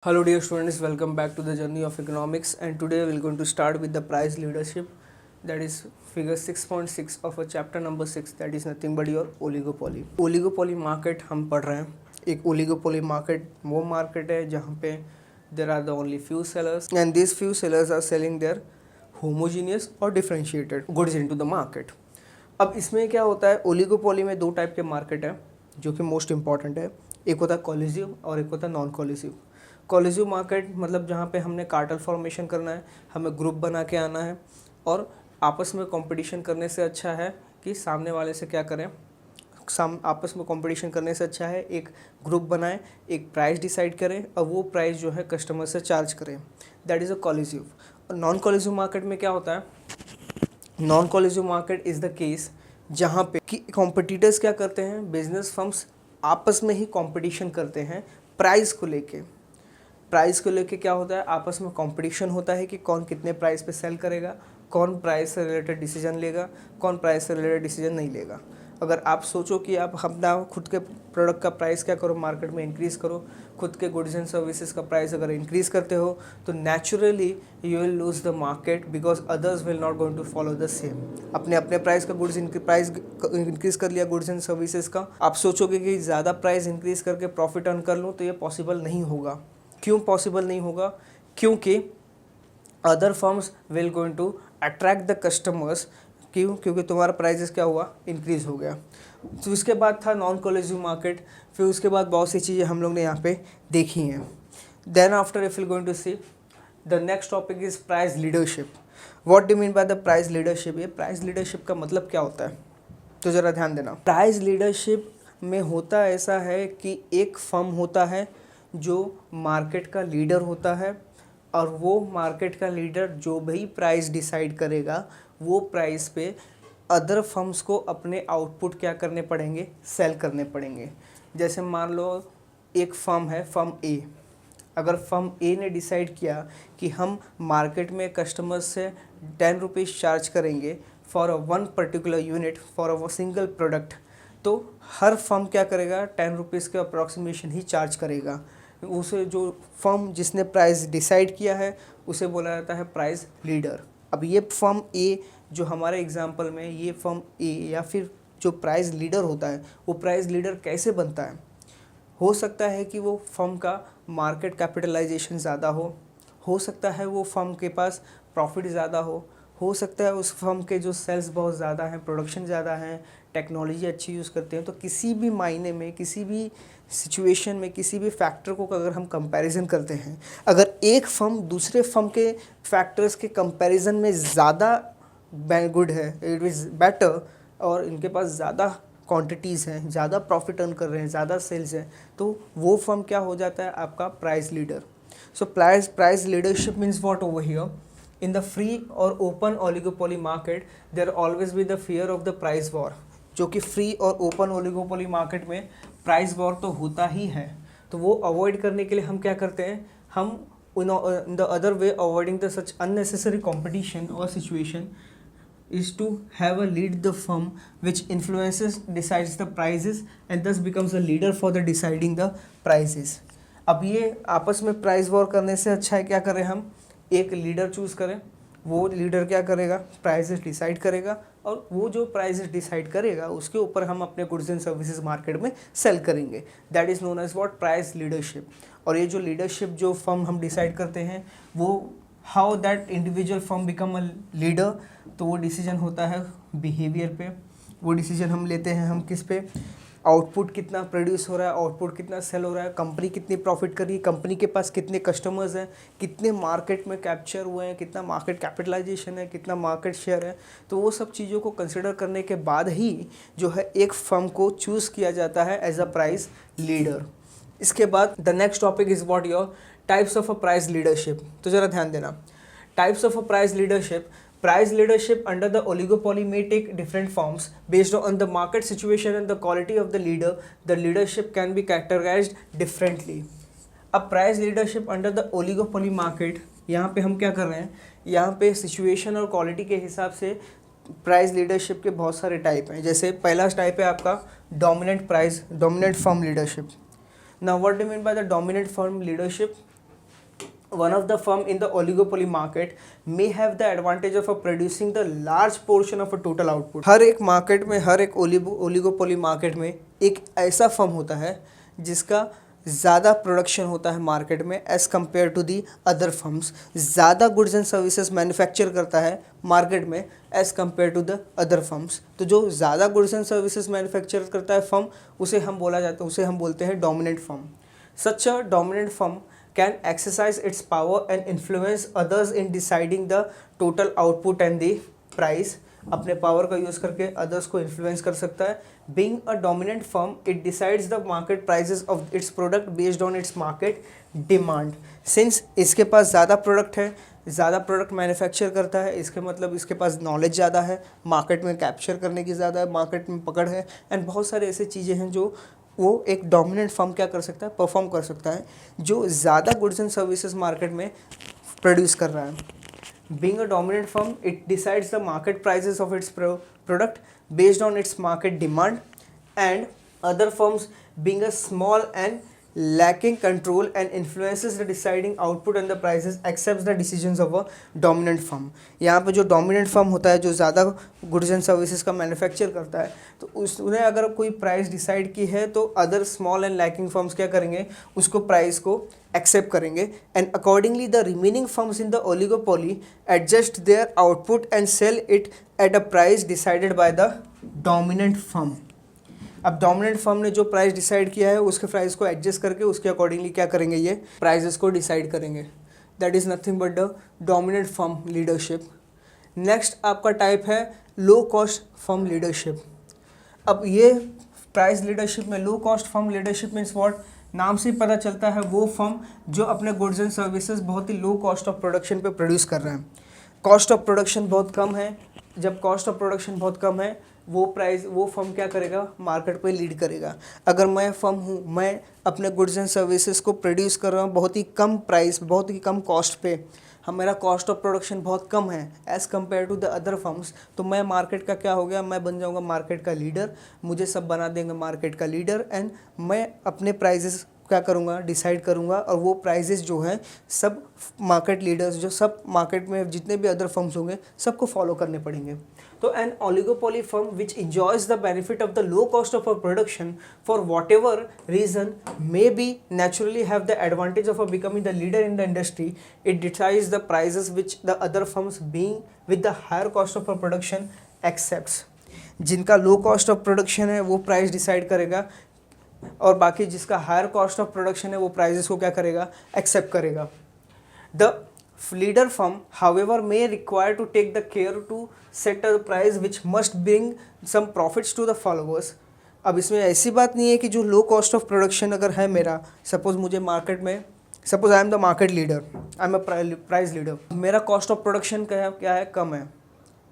Hello dear students, welcome back to the journey of economics, and today we are going to start with the price leadership, that is figure 6.6 of a chapter number 6, that is nothing but your oligopoly. Oligopoly market हम पढ़ रहे हैं. एक oligopoly market वो market है जहाँ पे there are the only few sellers and these few sellers are selling their homogeneous or differentiated goods into the market. अब इसमें क्या होता है, ओलिगोपोली में दो टाइप के मार्केट है जो कि मोस्ट इंपॉर्टेंट है. एक होता है कोलिजिव और एक होता है नॉन कोलिजिव. कोलिजिव मार्केट मतलब जहाँ पे हमने कार्टेल फॉर्मेशन करना है, हमें ग्रुप बना के आना है और आपस में कंपटीशन करने से अच्छा है कि सामने वाले से क्या करें, आपस में कंपटीशन करने से अच्छा है एक ग्रुप बनाएं, एक प्राइस डिसाइड करें और वो प्राइस जो है कस्टमर से चार्ज करें. That is a collusive. और नॉन कोलिजिव मार्केट में क्या होता है, non collusive market is the case जहाँ पे कि कॉम्पिटिटर्स क्या करते हैं, बिजनेस फर्म्स आपस में ही कंपटीशन करते हैं प्राइस को लेके. प्राइस को लेके क्या होता है, आपस में कंपटीशन होता है कि कौन कितने प्राइस पे सेल करेगा, कौन प्राइस से रिलेटेड डिसीजन लेगा, कौन प्राइस से रिलेटेड डिसीजन नहीं लेगा. अगर आप सोचो कि आप अपना खुद के प्रोडक्ट का प्राइस क्या करो, मार्केट में इंक्रीज़ करो, खुद के गुड्स एंड सर्विसेज का प्राइस अगर इंक्रीज़ करते हो तो naturally you will lose the market because others will not going to follow the same. अपने अपने प्राइस का गुड्स प्राइस इंक्रीज़ कर लिया गुड्स एंड सर्विसेज का, आप सोचोगे कि ज़्यादा प्राइस इंक्रीज़ करके प्रॉफिट अर्न कर लूँ, तो ये पॉसिबल नहीं होगा. क्यों पॉसिबल नहीं होगा, क्योंकि other firms will going to attract the customers. क्यों, क्योंकि तुम्हारा प्राइजेस क्या हुआ, इंक्रीज़ हो गया. तो उसके बाद था नॉन कोलिजिव मार्केट. फिर उसके बाद बहुत सी चीज़ें हम लोग ने यहाँ पे देखी हैं. Then after if you going to see the next topic is price leadership. What do mean by the price leadership. ये प्राइस लीडरशिप का मतलब क्या होता है, तो ज़रा ध्यान देना. प्राइस लीडरशिप में होता ऐसा है कि एक फर्म होता है जो मार्केट का लीडर होता है और वो मार्केट का लीडर जो भी प्राइस डिसाइड करेगा वो प्राइस पे अदर फर्म्स को अपने आउटपुट क्या करने पड़ेंगे, सेल करने पड़ेंगे. जैसे मान लो एक फर्म है, फर्म ए. अगर फर्म ए ने डिसाइड किया कि हम मार्केट में कस्टमर्स से 10 रुपीज़ चार्ज करेंगे for a one particular unit for a single product, तो हर फर्म क्या करेगा, 10 रुपीज़ के अप्रॉक्सीमेशन ही चार्ज करेगा. उसे जो फर्म जिसने प्राइस डिसाइड किया है उसे बोला जाता है प्राइस लीडर. अब ये फर्म ए जो हमारे एग्जांपल में ये फर्म ए या फिर जो प्राइस लीडर होता है वो प्राइस लीडर कैसे बनता है, हो सकता है कि वो फर्म का मार्केट कैपिटलाइजेशन ज़्यादा हो सकता है वो फर्म के पास प्रॉफिट ज़्यादा हो सकता है उस फर्म के जो सेल्स बहुत ज़्यादा हैं, प्रोडक्शन ज़्यादा हैं, टेक्नोलॉजी अच्छी यूज़ करते हैं. तो किसी भी मायने में, किसी भी सिचुएशन में, किसी भी फैक्टर को अगर हम कंपैरिजन करते हैं, अगर एक फर्म दूसरे फर्म के फैक्टर्स के कंपैरिजन में ज़्यादा गुड है, इट इज़ बेटर, और इनके पास ज़्यादा क्वांटिटीज़ हैं, ज़्यादा प्रॉफिट अर्न कर रहे हैं, ज़्यादा सेल्स हैं, तो वो फर्म क्या हो जाता है, आपका price leader. So price leadership means what over here. In the free or open oligopoly market, there always be the fear of the price war. जो कि फ्री और ओपन ओलिगोपोली मार्केट में प्राइस वॉर तो होता ही है. तो वो avoid करने के लिए हम क्या करते हैं, हम in the other way avoiding the such unnecessary competition और situation is to have a lead the firm which influences decides the prices and thus becomes a leader for the deciding the prices. अब ये आपस में price war करने से अच्छा है क्या करें, हम एक लीडर चूज़ करें. वो लीडर क्या करेगा, प्राइसेस डिसाइड करेगा और वो जो प्राइसेस डिसाइड करेगा उसके ऊपर हम अपने गुड्स एंड सर्विसेज मार्केट में सेल करेंगे. That is known as what, price leadership. और ये जो लीडरशिप जो फर्म हम डिसाइड करते हैं वो how that individual firm become a leader, तो वो डिसीजन होता है बिहेवियर पे. वो डिसीजन हम लेते हैं हम किस पे, आउटपुट कितना प्रोड्यूस हो रहा है, आउटपुट कितना सेल हो रहा है, कंपनी कितनी प्रॉफिट कर रही है, कंपनी के पास कितने कस्टमर्स हैं, कितने मार्केट में कैप्चर हुए हैं, कितना मार्केट कैपिटलाइजेशन है, कितना मार्केट शेयर है. तो वो सब चीज़ों को कंसिडर करने के बाद ही जो है एक फर्म को चूज़ किया जाता है एज अ प्राइस लीडर. इसके बाद the next topic is what your types of a price leadership. तो ज़रा ध्यान देना, types of a price leadership. Price leadership under the oligopoly may take different forms based on the market situation and the quality of the leader. The leadership can be categorized differently. अब price leadership under the oligopoly market, यहाँ पे हम क्या कर रहे हैं, यहाँ पे सिचुएशन और क्वालिटी के हिसाब से प्राइस लीडरशिप के बहुत सारे टाइप हैं. जैसे पहला टाइप है आपका dominant firm leadership. Now what do mean by the dominant firm leadership. one of the firm in the oligopoly market may have the advantage of producing the large portion of a total output. हर एक market में, हर एक oligopoly market में एक ऐसा firm होता है जिसका ज़्यादा प्रोडक्शन होता है मार्केट में as compare to the other firms, ज़्यादा गुड्स एंड सर्विसेज मैन्युफैक्चर करता है मार्केट में as compare to the other firms. तो जो ज़्यादा गुड्स एंड सर्विसेज मैन्युफैक्चर करता है फर्म, उसे हम बोलते हैं dominant firm. Such a dominant firm can exercise its power and influence others in deciding the total output and the price. अपने पावर का यूज़ करके अदर्स को इन्फ्लुएंस कर सकता है. Being a dominant firm, it decides the market prices of its product based on its market demand. Since इसके पास ज़्यादा product है, ज़्यादा प्रोडक्ट मैन्युफैक्चर करता है, इसके मतलब इसके पास नॉलेज ज़्यादा है, मार्केट में कैप्चर करने की ज़्यादा है, मार्केट में पकड़ है, एंड बहुत सारे ऐसे चीज़ें हैं जो वो एक डोमिनेंट फर्म क्या कर सकता है, परफॉर्म कर सकता है, जो ज़्यादा गुड्स एंड सर्विसेज मार्केट में प्रोड्यूस कर रहा है. Being a dominant firm, it decides the market prices of its product based on its market demand, and other firms being a small and lacking control and influences the deciding output and the prices accepts the decisions of a dominant firm. यहाँ पे जो dominant firm होता है, जो ज़्यादा goods and services का manufacture करता है, तो उसने अगर कोई प्राइस डिसाइड की है तो other small and lacking firms क्या करेंगे, उसको प्राइस को एक्सेप्ट करेंगे, and accordingly the remaining firms in the oligopoly adjust their output and sell it at a price decided by the dominant firm. अब dominant firm ने जो price decide किया है उसके प्राइस को एडजस्ट करके उसके अकॉर्डिंगली क्या करेंगे, ये प्राइसेस को डिसाइड करेंगे. That is nothing but the dominant firm leadership. Next आपका टाइप है लो कॉस्ट फर्म लीडरशिप. अब ये प्राइस लीडरशिप में low cost firm leadership means what, नाम से पता चलता है वो फर्म जो अपने गुड्स एंड सर्विसेज बहुत ही लो कॉस्ट ऑफ प्रोडक्शन पे प्रोड्यूस कर रहे हैं. कॉस्ट ऑफ प्रोडक्शन बहुत कम है. जब कॉस्ट ऑफ प्रोडक्शन बहुत कम है, वो फर्म क्या करेगा, मार्केट पे लीड करेगा. अगर मैं फर्म हूँ, मैं अपने गुड्स एंड सर्विसेज को प्रोड्यूस कर रहा हूँ बहुत ही कम प्राइस, बहुत ही कम कॉस्ट पे, मेरा कॉस्ट ऑफ प्रोडक्शन बहुत कम है as compare to the other firms, तो मैं मार्केट का क्या हो गया, मैं बन जाऊँगा मार्केट का लीडर. मुझे सब बना देंगे मार्केट का लीडर, एंड मैं अपने प्राइजेस क्या करूँगा, डिसाइड करूँगा, और वो प्राइजेस जो हैं सब मार्केट लीडर्स, जो सब मार्केट में जितने भी अदर फर्म्स होंगे सबको फॉलो करने पड़ेंगे. तो an oligopoly firm which enjoys the benefit of the low cost of a production for whatever reason may be naturally have the advantage of becoming the leader in the industry. It decides the prices which the other firms being with the higher cost of a production accepts. जिनका लो cost of production है वो price decide करेगा, और बाकी जिसका higher cost of production है वो prices को क्या करेगा, एक्सेप्ट करेगा. The leader firm however may require to take the care to set a price which must bring some profits to the followers. अब इसमें ऐसी बात नहीं है कि जो लो कॉस्ट ऑफ प्रोडक्शन अगर है मेरा, सपोज मुझे मार्केट में, suppose I am the market leader, I am a price leader, मेरा कॉस्ट ऑफ प्रोडक्शन क्या है, कम है,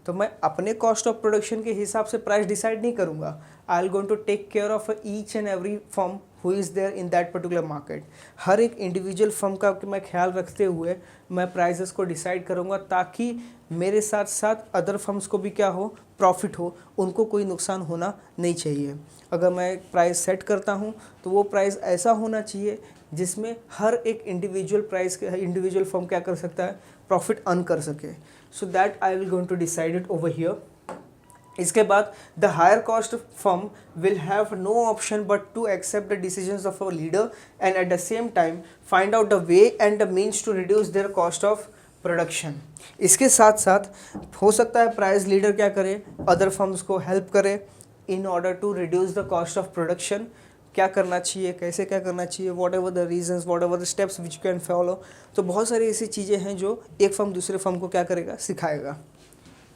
तो मैं अपने कॉस्ट ऑफ प्रोडक्शन के हिसाब से प्राइस डिसाइड नहीं करूँगा. I will going to take care of each and every firm who is there in that particular market. हर एक इंडिविजुअल फर्म का मैं ख्याल रखते हुए मैं प्राइजेस को डिसाइड करूँगा, ताकि मेरे साथ साथ अदर फर्म्स को भी क्या हो, प्रॉफिट हो, उनको कोई नुकसान होना नहीं चाहिए. अगर मैं प्राइस सेट करता हूँ तो वो प्राइस ऐसा होना चाहिए जिसमें हर एक इंडिविजुअल फर्म क्या कर सकता है, प्रॉफिट अर्न कर सके. So that I will going to decide it over here. इसके बाद the higher cost firm will have no option but to accept the decisions of a leader and at the same time find out the way and the means to reduce their cost of production. इसके साथ साथ हो सकता है price leader क्या करे, other firms को help करे in order to reduce the cost of production. क्या करना चाहिए, कैसे क्या करना चाहिए, whatever the reasons, whatever the steps which you can follow. तो बहुत सारी ऐसी चीज़ें हैं जो एक फर्म दूसरे फर्म को क्या करेगा, सिखाएगा.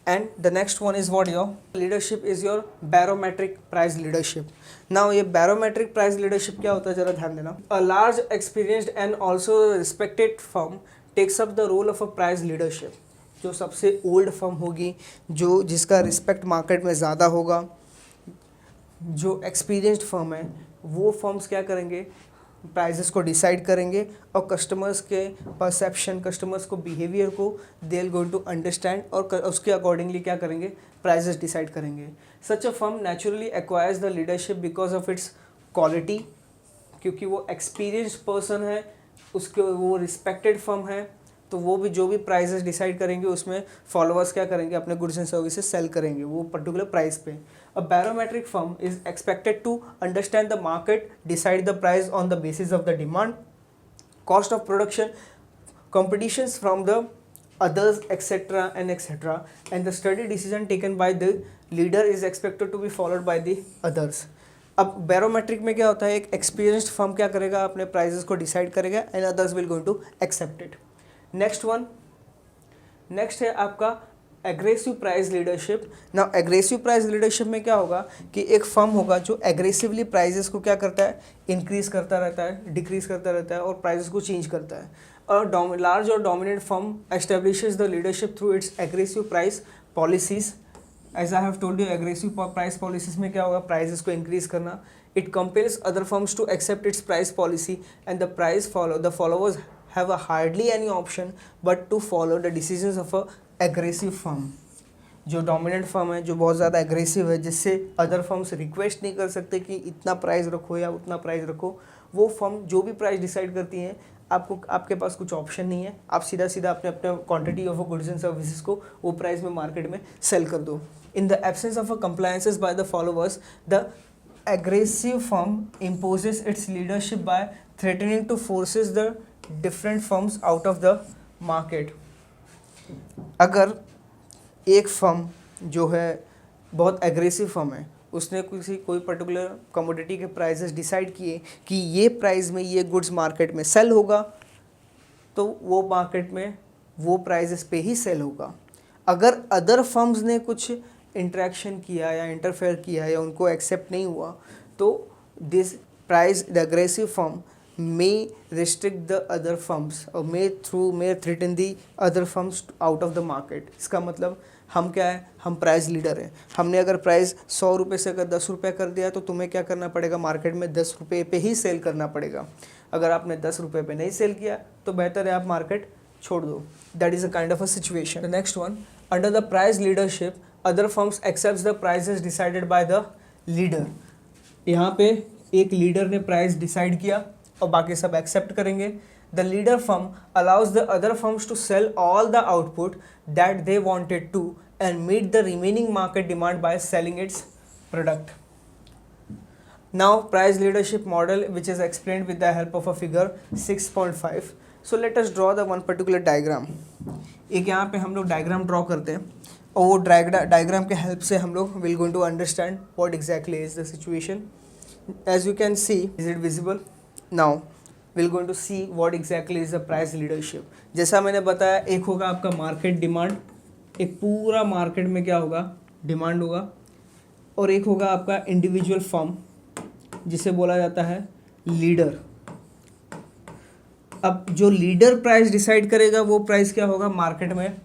And the next one is what your leadership is your barometric price leadership. Now ये barometric price leadership क्या होता है, जरा ध्यान देना. A large experienced and also respected firm takes up the role of a price leadership. जो सबसे old firm होगी, जो जिसका रिस्पेक्ट मार्केट में ज़्यादा होगा, जो एक्सपीरियंस्ड फर्म है, वो फर्म्स क्या करेंगे, प्राइजेस को डिसाइड करेंगे, और कस्टमर्स के परसेप्शन, कस्टमर्स को बिहेवियर को they are going to understand, और उसके अकॉर्डिंगली क्या करेंगे, प्राइजेस डिसाइड करेंगे. Such a firm naturally acquires the leadership because of its quality, क्योंकि वो एक्सपीरियंस्ड पर्सन है, उसके वो रिस्पेक्टेड फर्म है, तो वो भी जो भी प्राइसेस डिसाइड करेंगे उसमें फॉलोअर्स क्या करेंगे, अपने गुड्स एंड सर्विसेज सेल करेंगे वो पर्टिकुलर प्राइस पे. A barometric firm is expected to understand the market, decide the price on the basis of the demand, cost of production, competitions from the others, etc. and etc. And the study decision taken by the leader is expected to be followed by the others. अब barometric में क्या होता है, एक experienced firm क्या करेगा, अपने prices को डिसाइड करेगा and others will going to accept it. Next है आपका एग्रेसिव प्राइस लीडरशिप. ना एग्रेसिव प्राइस लीडरशिप में क्या होगा कि एक फर्म होगा जो एग्रेसिवली प्राइजेस को क्या करता है, इंक्रीज करता रहता है, डिक्रीज करता रहता है और प्राइजेस को चेंज करता है. और लार्ज और dominant firm establishes the leadership through its aggressive price policies. As I have told you, aggressive price policies में क्या होगा, प्राइजेस को इंक्रीज करना. It compels other firms to accept its price policy and the followers have a hardly any option but to follow the decisions of a aggressive firm. जो dominant firm है, जो बहुत ज़्यादा एग्रेसिव है, जिससे other firms request नहीं कर सकते कि इतना प्राइस रखो या उतना प्राइस रखो, वो फर्म जो भी प्राइस डिसाइड करती हैं, आपके पास कुछ ऑप्शन नहीं है, आप सीधा अपने quantity of goods and services को वो प्राइस में मार्केट में सेल कर दो. In the absence of a compliances by the followers, the aggressive firm imposes its leadership by threatening to forces the different firms out of the market. अगर एक firm जो है बहुत एग्रेसिव फर्म है, उसने कोई पर्टिकुलर कमोडिटी के prices decide किए कि ये प्राइस में ये गुड्स मार्केट में सेल होगा, तो वो मार्केट में वो प्राइसेस पे ही सेल होगा. अगर अदर फर्म्स ने कुछ इंटरेक्शन किया या इंटरफेयर किया या उनको एक्सेप्ट नहीं हुआ, तो this price the aggressive firm may restrict the other firms और may threaten the other firms out of the market. इसका मतलब हम क्या है, हम प्राइस लीडर हैं. हमने अगर प्राइस 100 रुपये से अगर 10 रुपये कर दिया, तो तुम्हें क्या करना पड़ेगा, मार्केट में 10 रुपये पे ही सेल करना पड़ेगा. अगर आपने 10 रुपये पे नहीं सेल किया तो बेहतर है आप मार्केट छोड़ दो. That is a kind of a situation. The next one, under the price leadership other firms accept the prices decided by the leader. यहाँ पे एक लीडर ने प्राइस डिसाइड किया और बाकी सब एक्सेप्ट करेंगे. The leader firm allows the other firms to sell all the output that they wanted to and meet the remaining market demand by selling its product. Now price leadership model which is explained with the help of a figure 6.5. So let us draw the one particular diagram. एक यहाँ पे हम लोग diagram draw करते हैं और वो diagram के हेल्प से हम लोग will going to understand what exactly is the situation. As you can see, is it visible? Now will going to see what exactly is the price leadership. जैसा मैंने बताया, एक होगा आपका मार्केट डिमांड, एक पूरा मार्केट में क्या होगा, डिमांड होगा, और एक होगा आपका इंडिविजुअल फर्म जिसे बोला जाता है लीडर. अब जो लीडर प्राइस डिसाइड करेगा वो प्राइस क्या होगा मार्केट में,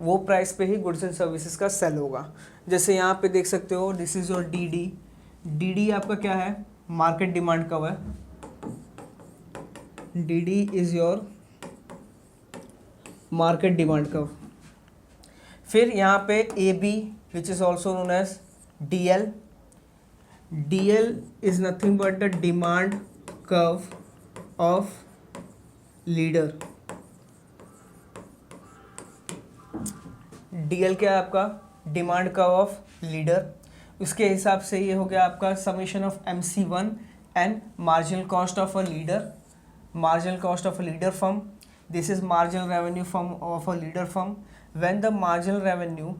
वो प्राइस पे ही गुड्स एंड सर्विसेज का सेल होगा. जैसे यहाँ पे देख सकते हो, दिस इज योर डी आपका क्या है, मार्केट डिमांड कव है. D is your market demand curve. फिर यहाँ पे A B which is also known as DL is nothing but the demand curve of leader. DL क्या है आपका, डिमांड कर्व ऑफ लीडर. उसके हिसाब से ये हो गया आपका summation of MC1 and marginal cost of a leader. Marginal cost of a leader firm, this is marginal revenue firm of a leader firm. When the marginal revenue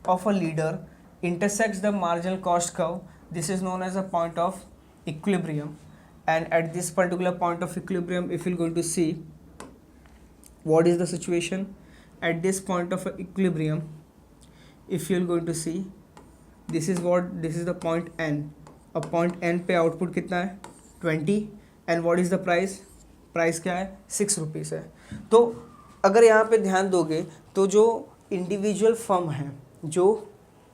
of a leader intersects the marginal cost curve, this is known as a point of equilibrium. And at this particular point of equilibrium, if you're going to see what is the situation at this point of equilibrium, if you're going to see, this is the point N. अब point N पे output कितना है 20 and what is the price क्या है 6 rupees है. तो अगर यहाँ पे ध्यान दोगे तो जो इंडिविजुअल फर्म है, जो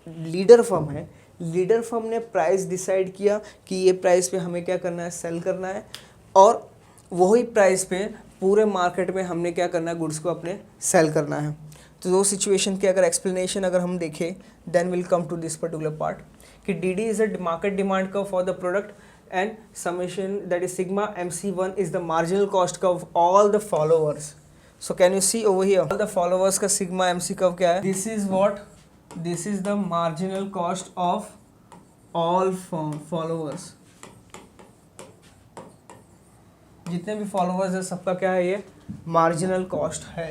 लीडर फर्म है, लीडर फर्म ने प्राइस डिसाइड किया कि ये प्राइस पे हमें क्या करना है, सेल करना है, और वही प्राइस पे पूरे मार्केट में हमने क्या करना है, गुड्स को अपने सेल करना है. तो दो सिचुएशन की अगर एक्सप्लेनेशन अगर हम देखें, then will come to this particular part कि DD is a market demand curve for the product and summation, that is sigma MC1 is the marginal cost curve of all the followers. So can you see over here, all the followers का sigma MC curve क्या है? This is what? This is the marginal cost of all followers. जितने भी followers है सबका क्या है, ये मार्जिनल कॉस्ट है,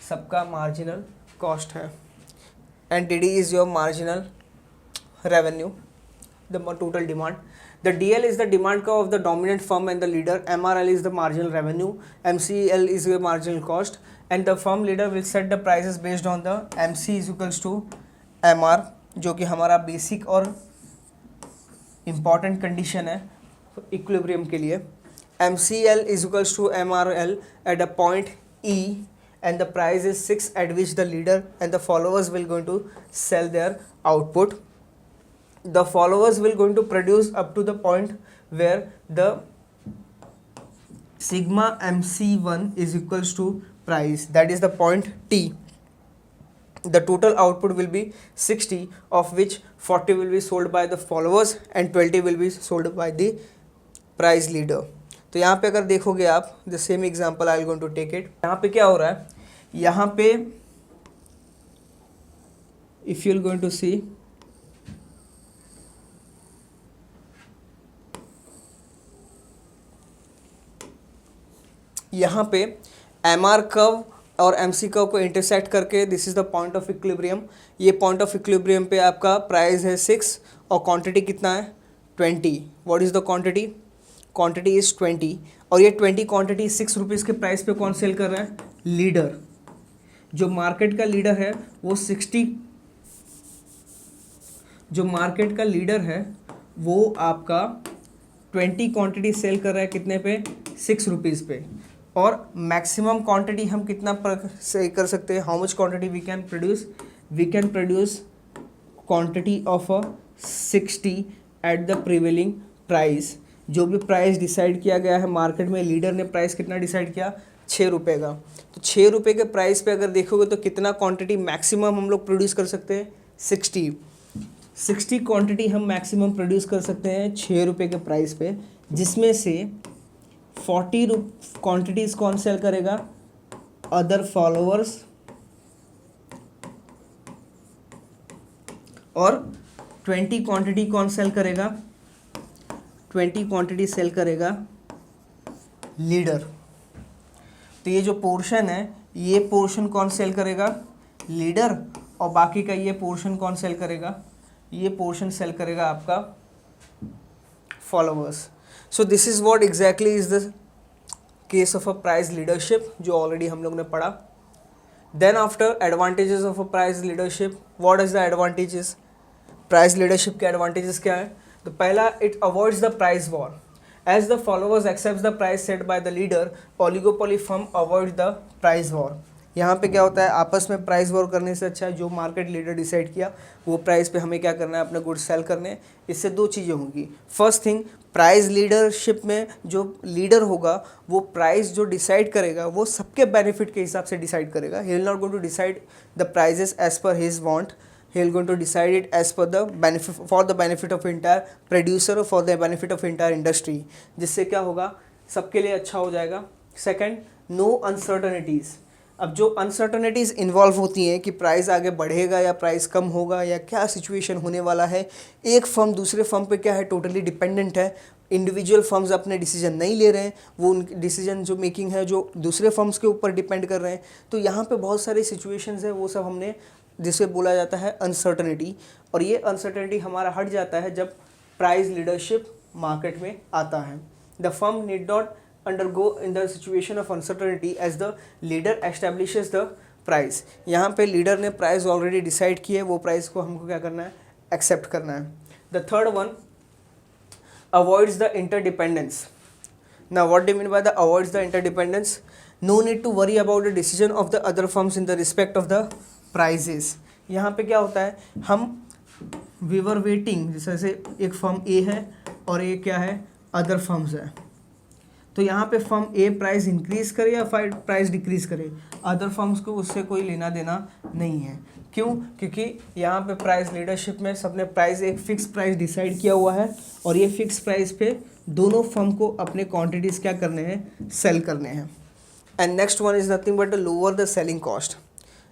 सबका मार्जिनल कॉस्ट है. And D D is your marginal revenue, the total demand. The D L is the demand curve of the dominant firm and the leader. M R L is the marginal revenue. M C L is your marginal cost. And the firm leader will set the prices based on the M C is equals to M R, जो कि हमारा basic और important condition है equilibrium के लिए. MCL is equals to MRL at a point E, and the price is 6 at which the leader and the followers will going to sell their output. The followers will going to produce up to the point where the sigma MC1 is equals to price, that is the point T. The total output will be 60, of which 40 will be sold by the followers and 20 will be sold by the price leader. तो यहाँ पे अगर देखोगे आप, the same example I going to take it. यहाँ पे क्या हो रहा है, यहाँ पे if you are going to see, यहाँ पे एम आर कर्व और एम सी कर्व को इंटरसेक्ट करके this is the point of equilibrium. ये पॉइंट ऑफ इक्विलिब्रियम पे आपका प्राइस है 6 और क्वांटिटी कितना है 20. What is the quantity? Quantity is 20, और ये 20 क्वांटिटी 6 रुपीज़ के प्राइस पे कौन सेल कर रहा है? लीडर. जो मार्केट का लीडर है वो 60, जो मार्केट का लीडर है वो आपका 20 क्वांटिटी सेल कर रहा है कितने पे? 6 रुपीज़ पे. और मैक्सिमम क्वांटिटी हम कितना सेल कर सकते हैं? How much quantity we can produce? We can produce quantity of 60 at the prevailing price. जो भी प्राइस डिसाइड किया गया है मार्केट में, लीडर ने प्राइस कितना डिसाइड किया? 6 रुपये का. तो 6 रुपये के प्राइस पे अगर देखोगे तो कितना क्वांटिटी मैक्सिमम हम लोग प्रोड्यूस कर सकते हैं? 60 क्वांटिटी हम मैक्सिमम प्रोड्यूस कर सकते हैं 6 रुपये के प्राइस पे, जिसमें से 40 क्वांटिटीज़ कौन सेल करेगा? अदर फॉलोअर्स, और 20 क्वांटिटी कौन सेल करेगा? 20 क्वांटिटी सेल करेगा लीडर. तो ये जो पोर्शन है, ये पोर्शन कौन सेल करेगा? लीडर. और बाकी का ये पोर्शन कौन सेल करेगा? ये पोर्शन सेल करेगा आपका followers. So this is what exactly is the case of a price leadership, जो ऑलरेडी हम लोग ने पढ़ा. Then after advantages of a price leadership. What is the advantages? Price leadership के एडवांटेजेस क्या है? तो पहला, it avoids the price war. As the followers accept the price set by the leader, oligopoly firm avoid the price war. यहाँ पे क्या होता है, आपस में प्राइस वॉर करने से अच्छा है जो मार्केट लीडर डिसाइड किया वो प्राइस पे हमें क्या करना है? अपने गुड्स सेल करने. इससे दो चीज़ें होंगी. फर्स्ट थिंग, प्राइस लीडरशिप में जो लीडर होगा वो प्राइस जो डिसाइड करेगा वो सबके बेनिफिट के हिसाब से डिसाइड करेगा. He will not going to decide the prices as per his want. He will going to decide it as per the benefit, for the benefit of entire producer or for the benefit of entire industry. जिससे क्या होगा? सबके लिए अच्छा हो जाएगा. Second, no uncertainties. अब जो अनसर्टनिटीज़ इन्वॉल्व होती हैं कि प्राइस आगे बढ़ेगा या प्राइस कम होगा या क्या सिचुएशन होने वाला है, एक फर्म दूसरे फर्म पे क्या है? टोटली डिपेंडेंट है. इंडिविजुअल फर्म्स अपने डिसीजन नहीं ले रहे हैं, वो उन डिसीजन जो मेकिंग है जो दूसरे फर्म्स के ऊपर डिपेंड कर रहे हैं. तो यहाँ पे बहुत सारी सिचुएशंस है, वो सब हमने जिसे बोला जाता है अनसर्टनिटी. और ये अनसर्टनिटी हमारा हट जाता है जब प्राइस लीडरशिप मार्केट में आता है. The firm need not undergo in the situation of uncertainty as the leader establishes the price. यहाँ पे लीडर ने प्राइस ऑलरेडी डिसाइड की है, वो प्राइस को हमको क्या करना है? एक्सेप्ट करना है. The third one, avoids the interdependence. Now what do you mean by the avoids the interdependence? No need to worry about the decision of the other firms in the respect of the prices. यहाँ पे क्या होता है, हम we were waiting, जैसे एक firm ए है और ये क्या है? अदर फर्म्स है. तो यहाँ पे फर्म ए प्राइस इंक्रीज करे या प्राइस डिक्रीज करे, अदर फर्म्स को उससे कोई लेना देना नहीं है। क्यों? क्योंकि यहाँ पे प्राइस लीडरशिप में सबने प्राइस एक फिक्स प्राइस डिसाइड किया हुआ है और ये फिक्स प्राइस पे दोनों फर्म को अपने क्वांटिटीज़ क्या करने हैं, सेल करने हैं। And next one is nothing but lower the selling cost.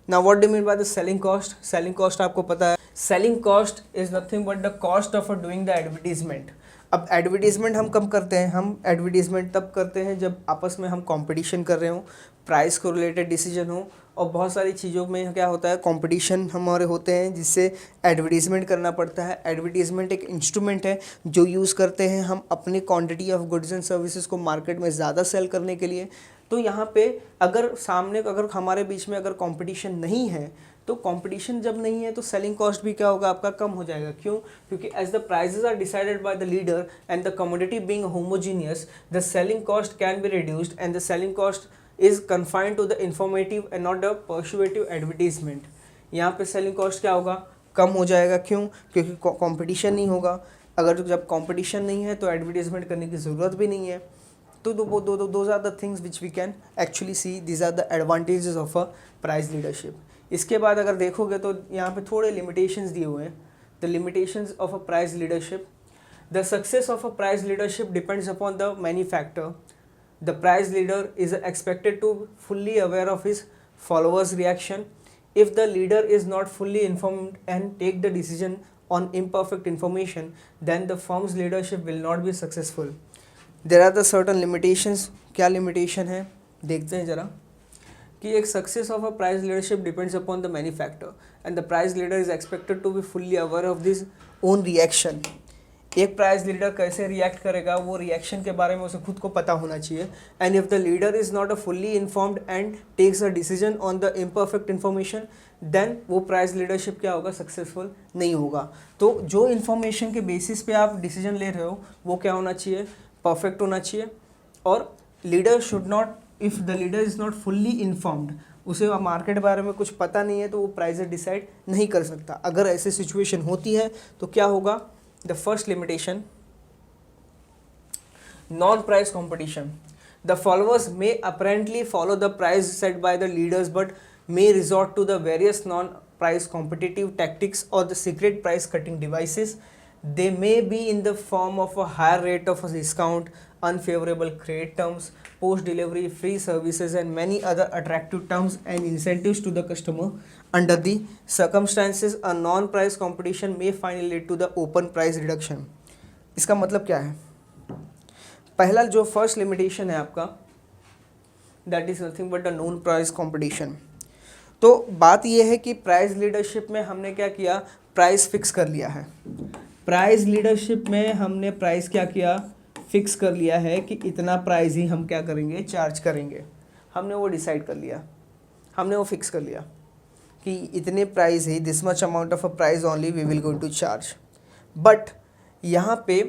Now what do mean by the selling cost? Selling cost आपको पता है, selling cost is nothing but the cost of doing the advertisement. अब advertisement हम कब करते हैं? हम advertisement तब करते हैं जब आपस में हम कंपटीशन कर रहे हो, प्राइस को रिलेटेड डिसीजन हो, और बहुत सारी चीज़ों में क्या होता है, कंपटीशन हमारे होते हैं जिससे एडवर्टीजमेंट करना पड़ता है। एडवर्टीजमेंट एक इंस्ट्रूमेंट है जो यूज़ करते हैं हम अपनी quantity of goods and services को मार्केट में ज़्यादा सेल करने के लिए। तो यहाँ पे अगर हमारे बीच में अगर कंपटीशन नहीं है, तो कंपटीशन जब नहीं है तो सेलिंग कॉस्ट भी क्या होगा, आपका कम हो जाएगा। क्यों? क्योंकि as the prices are decided by the leader and the commodity being homogeneous, the selling cost can be reduced and the selling cost is confined to the informative and not the persuasive advertisement. यहाँ पे selling cost क्या होगा, कम हो जाएगा। क्यों? क्योंकि competition नहीं होगा। अगर जब कंपटीशन नहीं है तो एडवर्टीजमेंट करने की ज़रूरत भी नहीं है। तो those are the things which we can actually see, these are the advantages of a price leadership. इसके बाद अगर देखोगे तो यहाँ पे थोड़े लिमिटेशंस दिए हुए हैं। The limitations of a price leadership, the success of a price leadership depends upon the many factor. The price leader is expected to fully aware of his followers reaction. If the leader is not fully informed and take the decision on imperfect information, then the firm's leadership will not be successful. There are the certain limitations. क्या limitation है देखते हैं ज़रा, कि एक success of a price leadership depends upon the many factor and the price leader is expected to be fully aware of this own reaction. एक price leader कैसे react करेगा, वो रिएक्शन के बारे में उसे खुद को पता होना चाहिए। And if the leader is not a fully informed and takes a decision on the imperfect information, then वो प्राइस लीडरशिप क्या होगा, सक्सेसफुल नहीं होगा। तो जो इन्फॉर्मेशन के बेसिस पे आप डिसीजन ले रहे हो वो क्या होना चाहिए, परफेक्ट होना चाहिए। और leader should not, if the leader is not fully informed, उसे मार्केट के बारे में कुछ पता नहीं है तो वो प्राइसेस डिसाइड नहीं कर सकता। अगर ऐसी सिचुएशन होती है तो क्या होगा, the first limitation, non price competition. The followers may apparently follow the price set by the leaders but may resort to the various non-price competitive tactics or the secret price cutting devices. They may be in the form of a higher rate of a discount, unfavorable credit terms, post-delivery free services and many other attractive terms and incentives to the customer. Under the circumstances, a non-price competition may finally lead to the open price reduction. इसका मतलब क्या है? पहला जो first limitation है आपका, that is nothing but a non-price competition. तो बात यह है कि प्राइस लीडरशिप में हमने क्या किया, प्राइस फिक्स कर लिया है। प्राइस लीडरशिप में हमने प्राइस क्या किया, फिक्स कर लिया है कि इतना प्राइस ही हम क्या करेंगे, चार्ज करेंगे। हमने वो डिसाइड कर लिया, हमने वो फिक्स कर लिया कि इतने प्राइस ही, this much amount of a price only we will going to charge. But यहाँ पे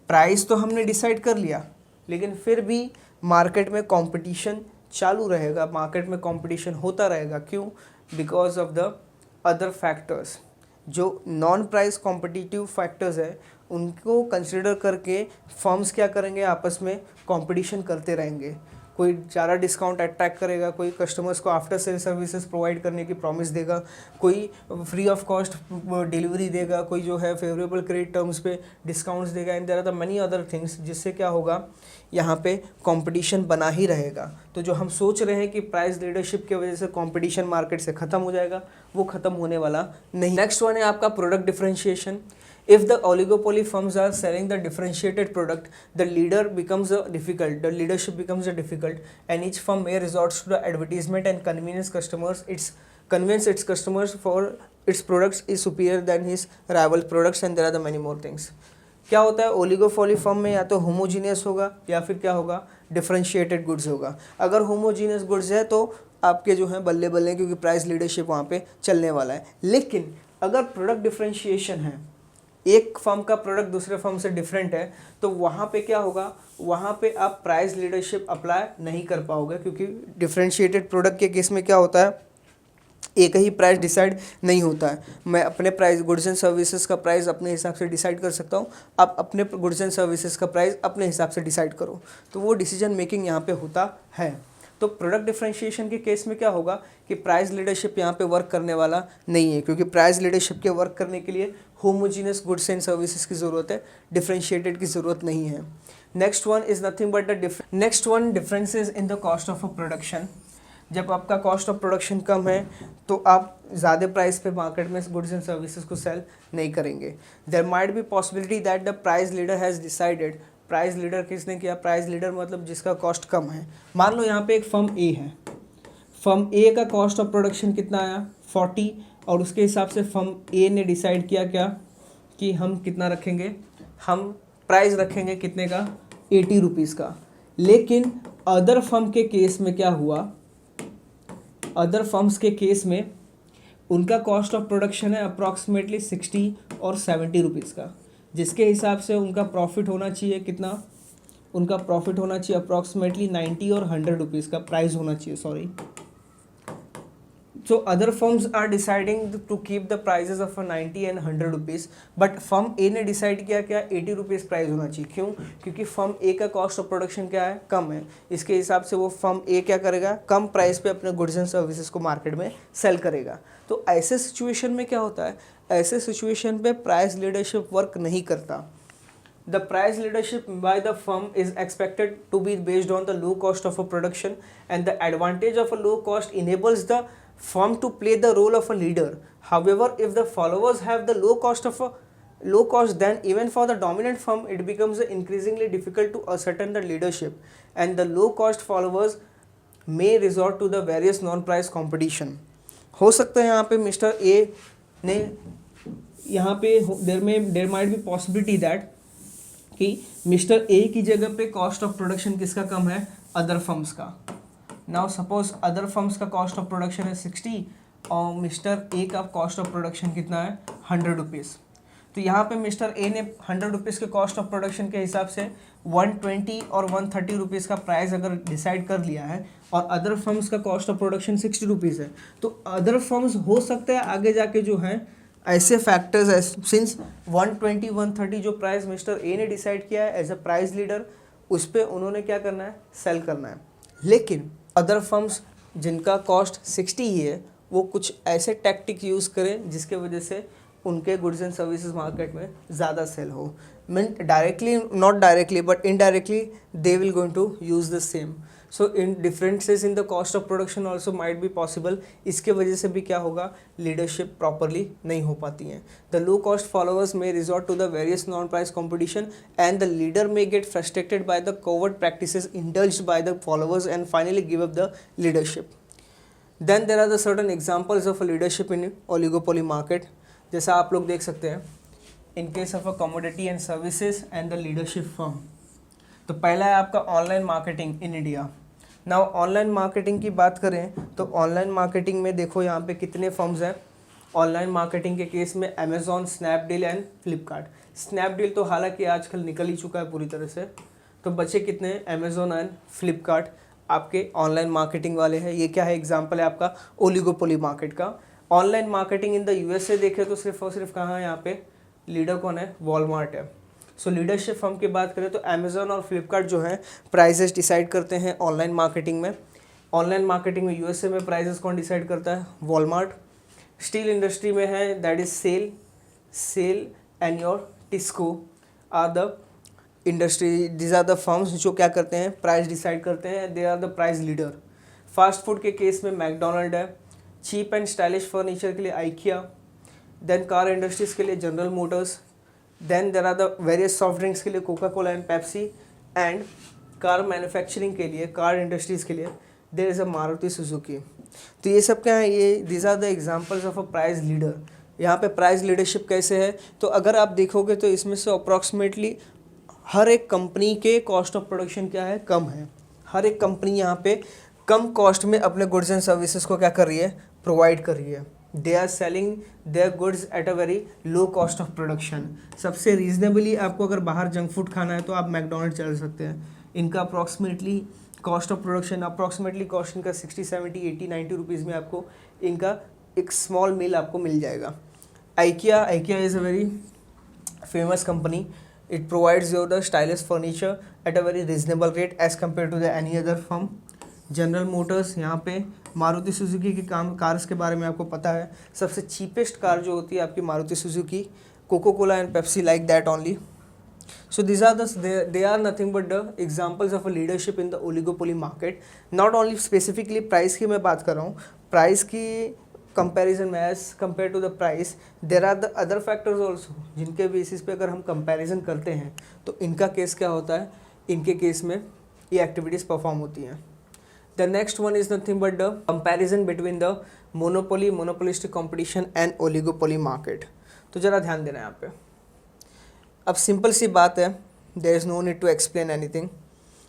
प्राइस तो हमने डिसाइड कर लिया, लेकिन फिर भी मार्केट में कंपटीशन चालू रहेगा, मार्केट में कंपटीशन होता रहेगा। क्यों? Because of the other factors. जो नॉन प्राइस कॉम्पिटिटिव फैक्टर्स है उनको कंसिडर करके फर्म्स क्या करेंगे, आपस में कंपटीशन करते रहेंगे। कोई ज़्यादा डिस्काउंट अट्रैक्ट करेगा, कोई कस्टमर्स को आफ्टर सेल सर्विसेज प्रोवाइड करने की प्रॉमिस देगा, कोई फ्री ऑफ कॉस्ट डिलीवरी देगा, कोई जो है फेवरेबल क्रेडिट टर्म्स पे डिस्काउंट्स देगा, and there are the money other things, जिससे क्या होगा, यहाँ पे कंपटीशन बना ही रहेगा। तो जो हम सोच रहे हैं कि प्राइस लीडरशिप की वजह से कंपटीशन मार्केट से ख़त्म हो जाएगा, वो ख़त्म होने वाला नहीं। नेक्स्ट वन है आपका product differentiation. If the oligopoly firms are selling the differentiated product, the leadership becomes difficult, and each firm may resort to the advertisement and convince its customers for its products is superior than his rival products, and there are the many more things. क्या होता है, oligopoly firm में या तो homogeneous होगा या फिर क्या होगा, डिफरेंशिएटेड गुड्स होगा। अगर होमोजीनियस गुड्स है तो आपके जो हैं बल्ले बल्ले, क्योंकि प्राइस लीडरशिप वहाँ पे चलने वाला है। लेकिन अगर प्रोडक्ट डिफरेंशिएशन है, एक फर्म का प्रोडक्ट दूसरे फर्म से डिफरेंट है, तो वहाँ पे क्या होगा, वहाँ पे आप प्राइस लीडरशिप अप्लाई नहीं कर पाओगे। क्योंकि डिफरेंशिएटेड प्रोडक्ट के केस में क्या होता है, एक ही प्राइस डिसाइड नहीं होता है। मैं अपने प्राइस गुड्स एंड सर्विसेज का प्राइस अपने हिसाब से डिसाइड कर सकता हूँ, आप अपने गुड्स एंड सर्विसेज का प्राइस अपने हिसाब से डिसाइड करो। तो वो डिसीजन मेकिंग यहाँ पे होता है। तो प्रोडक्ट डिफरेंशिएशन के केस में क्या होगा कि प्राइस लीडरशिप यहाँ पे वर्क करने वाला नहीं है, क्योंकि प्राइस लीडरशिप के वर्क करने के लिए होमोजीनियस गुड्स एंड सर्विसेज की ज़रूरत है, डिफरेंशिएटेड की ज़रूरत नहीं है। Next one is nothing but the differences in the cost of a production. जब आपका कॉस्ट ऑफ प्रोडक्शन कम है तो आप ज़्यादा प्राइस पे मार्केट में गुड्स एंड सर्विसेज को सेल नहीं करेंगे। There might be possibility that the price leader has decided. Price leader किसने किया? प्राइस लीडर मतलब जिसका कॉस्ट कम है। मान लो यहाँ पे एक फर्म ए है, फर्म ए का कॉस्ट ऑफ प्रोडक्शन कितना आया 40, और उसके हिसाब से फर्म ए ने डिसाइड किया क्या कि हम कितना रखेंगे, हम प्राइस रखेंगे कितने का 80 रुपीज़ का। लेकिन अदर फर्म के केस में क्या हुआ, अदर फर्म्स के केस में उनका कॉस्ट ऑफ प्रोडक्शन है अप्रॉक्सीमेटली 60 और 70 रुपीज़ का, जिसके हिसाब से उनका प्रॉफिट होना चाहिए कितना, उनका प्रॉफिट होना चाहिए अप्रॉक्सीमेटली 90 और 100 रुपीज़ का प्राइस होना चाहिए, sorry. So other firms are deciding to keep the prices of 90 and 100 rupees, but firm A ने डिसाइड किया क्या 80 रुपीज़ प्राइस होना चाहिए। क्यों? क्योंकि फर्म ए का कॉस्ट ऑफ प्रोडक्शन क्या है, कम है। इसके हिसाब से वो फर्म ए क्या करेगा, कम प्राइस पे अपने गुड्स एंड सर्विसेज को मार्केट में सेल करेगा। तो ऐसे सिचुएशन में क्या होता है, ऐसे सिचुएशन पे प्राइस लीडरशिप वर्क नहीं करता। The price leadership by the firm is expected to be based on the low cost of a production, and the advantage of a low cost enables the firm to play the role of a leader. However, if the followers have the low cost, then even for the dominant firm it becomes increasingly difficult to ascertain the leadership, and the low cost followers may resort to the various non-price competition. हो सकता है यहाँ पे mister A ने यहाँ पे there might be possibility that कि mister A की जगह पे कॉस्ट ऑफ प्रोडक्शन किसका कम है, अदर फर्म्स का। नाउ सपोज अदर फर्म्स का कॉस्ट ऑफ प्रोडक्शन है 60 और मिस्टर ए का कॉस्ट ऑफ प्रोडक्शन कितना है 100 रुपीज़। तो यहाँ पे मिस्टर ए ने 100 रुपीज़ के कॉस्ट ऑफ प्रोडक्शन के हिसाब से 120 और 130 रुपीज़ का प्राइस अगर डिसाइड कर लिया है, और अदर फर्म्स का कॉस्ट ऑफ प्रोडक्शन 60 रुपीज़ है, तो अदर फर्म्स हो सकता है आगे जाके जो हैं ऐसे फैक्टर्स सिंस 120 130 जो प्राइस मिस्टर ए ने डिसाइड किया है एज अ प्राइस लीडर, उस पर उन्होंने क्या करना है, सेल करना है। लेकिन अदर फर्म्स जिनका कॉस्ट 60 ही है, वो कुछ ऐसे टैक्टिक यूज़ करें जिसके वजह से उनके गुड्स एंड सर्विसेज मार्केट में ज़्यादा सेल हो। Mean directly, not directly but indirectly they will going to use the same. So in differences in the cost of production also might be possible. इसके वजह से भी क्या होगा, लीडरशिप प्रॉपरली नहीं हो पाती हैं। The low cost followers may resort to the various non price competition, and the leader may get frustrated by the covert practices indulged by the followers and finally give up the leadership. Then there are the certain examples of a leadership in oligopoly market. जैसा आप लोग देख सकते हैं in case of a commodity and services and the leadership firm. तो पहला है आपका online marketing in India. Now online marketing की बात करें तो ऑनलाइन मार्केटिंग में देखो यहाँ पे कितने फर्म्स हैं। ऑनलाइन मार्केटिंग के केस में Amazon, Snapdeal and Flipkart. Snapdeal तो हालांकि आजकल निकल ही चुका है पूरी तरह से, तो बचे कितने, अमेज़ॉन एंड फ्लिपकार्ट आपके ऑनलाइन मार्केटिंग वाले हैं। ये क्या है, एग्जाम्पल है आपका ओलिगोपोली मार्केट का। Online marketing in the USA देखें तो सिर्फ और सिर्फ कहाँ है, यहाँ पे लीडर कौन है, वॉलमार्ट है। सो लीडरशिप फर्म की बात करें तो अमेज़ॉन और फ्लिपकार्ट जो हैं प्राइजेस डिसाइड करते हैं ऑनलाइन मार्केटिंग में। ऑनलाइन मार्केटिंग में यूएसए में प्राइजेस कौन डिसाइड करता है, वॉलमार्ट। स्टील इंडस्ट्री में है that is SAIL and your TISCO are the industry, these are the firms जो क्या करते हैं, प्राइस डिसाइड करते हैं, they are the price leader. Fast food के केस में मैकडोनल्ड है। चीप एंड स्टाइलिश फर्नीचर के लिए आइकिया। देन कार इंडस्ट्रीज़ के लिए General Motors. Then there are the various soft drinks के लिए Coca Cola and Pepsi, and car manufacturing के लिए, कार इंडस्ट्रीज़ के लिए there is a Maruti Suzuki. तो ये सब क्या है, ये these are the examples of a price leader. यहाँ पे प्राइस लीडरशिप कैसे है, तो अगर आप देखोगे तो इसमें से अप्रॉक्सीमेटली हर एक कंपनी के कॉस्ट ऑफ प्रोडक्शन क्या है, कम है। हर एक कंपनी यहाँ पे कम कॉस्ट में अपने गुड्स एंड सर्विसेज को क्या कर रही है, प्रोवाइड कर रही है। They are selling their goods at a very low cost of production. सबसे रीजनेबली आपको अगर बाहर जंक फूड खाना है तो आप मैकडोनल्ड चल सकते हैं। इनका cost of production approximately cost इनका 60 70 80 90 रुपीज़ में आपको इनका एक स्मॉल मील आपको मिल जाएगा। IKEA is a very famous company. It provides you the stylish furniture at a very reasonable rate as compared to the any other firm. General Motors, यहाँ पे Maruti Suzuki की कार्स के बारे में आपको पता है, सबसे चीपेस्ट कार जो होती है आपकी Maruti Suzuki, Coca Cola and Pepsi like that only. So these are they are nothing but the examples of a leadership in the oligopoly market. Not only specifically price की मैं बात कर रहा हूँ, प्राइस की कंपैरिजन में as compare to the price there are the other factors also, जिनके basis पे अगर हम कंपैरिजन करते हैं तो इनका केस क्या होता है, इनके केस में ये एक्टिविटीज़ परफॉर्म होती हैं. The next one is nothing but the comparison between the monopolistic competition and oligopoly market. तो ज़रा ध्यान देना यहाँ पे. अब सिंपल सी बात है, there is no need to explain anything.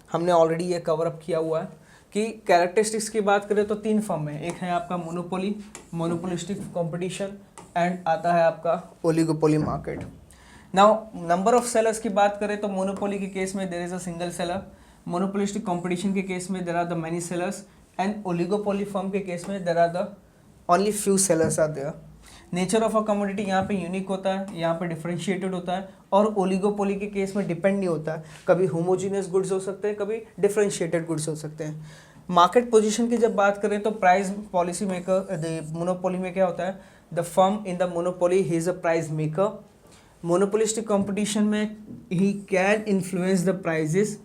हमने ऑलरेडी ये कवर अप किया हुआ है कि कैरेक्टरिस्टिक्स की बात करें तो 3 फर्म है. एक है आपका मोनोपोलिस्टिक कंपटीशन एंड आता है आपका oligopoly market. Now number of sellers की बात करें तो मोनोपोली के केस में there is a single seller, monopolistic competition के केस में there are the many sellers and oligopoly firm के केस में there are the only few sellers are there. Nature of a commodity यहाँ पे unique होता है, यहाँ पे डिफरेंशिएटेड होता है, और ओलिगोपोली के केस में डिपेंड नहीं होता है. कभी होमोजीनियस गुड्स हो सकते हैं, कभी डिफरेंशिएटेड गुड्स हो सकते हैं. मार्केट पोजीशन की जब बात करें तो प्राइस पॉलिसी मेकर मोनोपोली में क्या होता है, the firm in the monopoly he is a price maker. Monopolistic competition में he can influence the prices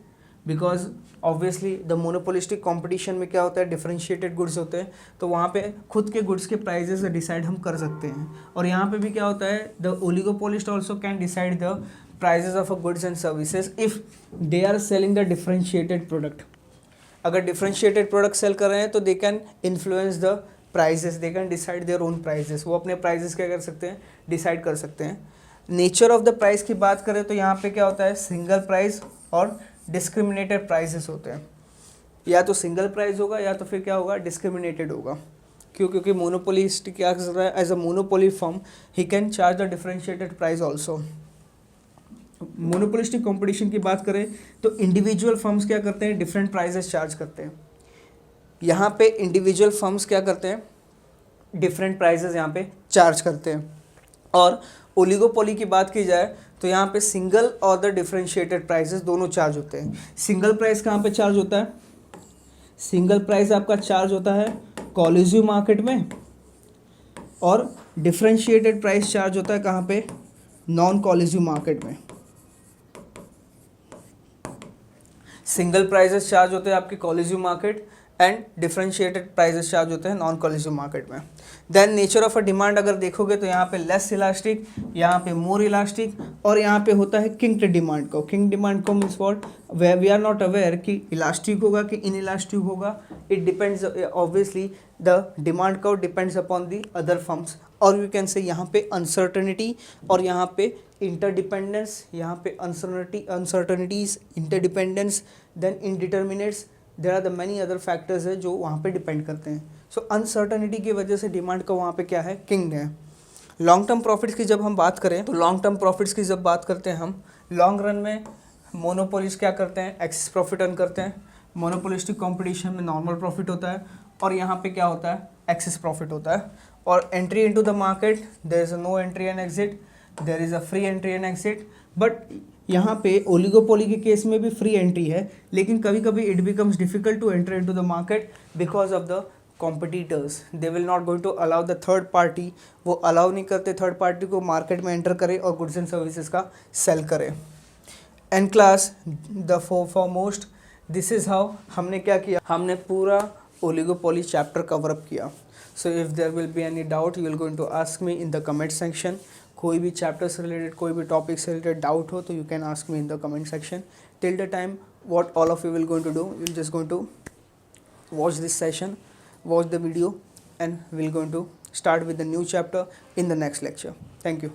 because obviously the monopolistic competition में क्या होता है, डिफरेंशिएटेड गुड्स होते हैं, तो वहाँ पे खुद के गुड्स के प्राइजेस डिसाइड हम कर सकते हैं. और यहाँ पे भी क्या होता है, the oligopolist also can decide the prices of a goods and services if they are selling the differentiated product. अगर डिफरेंशिएटेड प्रोडक्ट सेल कर रहे हैं तो they can influence the prices, they can decide their own prices. वो अपने prices क्या कर सकते हैं, डिसाइड कर सकते हैं. नेचर ऑफ द प्राइस की बात करें तो यहाँ पे क्या होता है, सिंगल प्राइस और डिस्क्रिमिनेटेड प्राइसेस होते हैं. या तो सिंगल प्राइस होगा या तो फिर क्या होगा, डिस्क्रिमिनेटेड होगा. क्यों? क्योंकि मोनोपोलिस्ट क्या कर रहा है, as a monopoly firm he can charge the differentiated price also. Monopolistic competition की बात करें तो इंडिविजुअल फर्म्स क्या करते हैं, डिफरेंट प्राइजेस चार्ज करते हैं. यहाँ पे इंडिविजुअल फर्म्स क्या करते हैं, डिफरेंट प्राइजेस यहाँ पे चार्ज करते हैं. और ओलिगोपोली की बात की जाए तो यहाँ पे सिंगल और द डिफरेंशिएटेड प्राइसेस दोनों चार्ज होते हैं. सिंगल प्राइस कहाँ पे चार्ज होता है, सिंगल प्राइस आपका चार्ज होता है कोलिजिव मार्केट में, और डिफरेंशिएटेड प्राइस चार्ज होता है कहाँ पे, नॉन कोलिजिव मार्केट में. सिंगल प्राइसेस चार्ज होते हैं आपके collusive market and differentiated prices charge होते हैं नॉन कोलिजिव मार्केट में. Then nature of a demand अगर देखोगे तो यहाँ पे लेस इलास्टिक, यहाँ पे मोर इलास्टिक, और यहाँ पे होता है किंक्ड डिमांड को. किंग डिमांड को means what, we we are not aware कि इलास्टिक होगा कि इन इलास्टिक होगा. It depends obviously, the demand को depends upon the other firms. और यू कैन से यहाँ पे अनसर्टनिटी और यहाँ पे इंटरडिपेंडेंस, यहाँ पे uncertainties, interdependence, then indeterminates, there are the many other factors है जो वहाँ पे डिपेंड करते हैं. सो अनसर्टनिटी की वजह से डिमांड का वहाँ पे क्या है, किंग है. लॉन्ग टर्म प्रॉफिट्स की जब हम बात करें तो लॉन्ग टर्म प्रॉफिट्स की जब बात करते हैं हम, लॉन्ग रन में मोनोपोलिस्ट क्या करते हैं, एक्सेस प्रॉफिट अर्न करते हैं. मोनोपोलिस्टिक कंपटीशन में नॉर्मल प्रॉफिट होता है और यहाँ पे क्या होता है, एक्सेस प्रॉफिट होता है. और entry into the market, there is no entry and exit, there is a free entry and exit. But यहाँ पे ओलिगोपोली के केस में भी फ्री एंट्री है, लेकिन कभी कभी it becomes difficult to enter into the market because of the competitors. They will not going to allow the third party, वो अलाउ नहीं करते थर्ड पार्टी को मार्केट में एंटर करे और गुड्स एंड सर्विसेज का सेल करे. And class the foremost, this is how हमने क्या किया, हमने पूरा ओलिगोपोली चैप्टर कवर अप किया. So if there will be any doubt you will going to ask me in the comment section. कोई भी चैप्टर से रिलेटेड, कोई भी टॉपिक से रिलेटेड डाउट हो तो you can ask me in the comment section. Till the time what all of you will going to do, you're just going to watch this session, watch the video, and we're going to start with the new chapter in the next lecture. Thank you.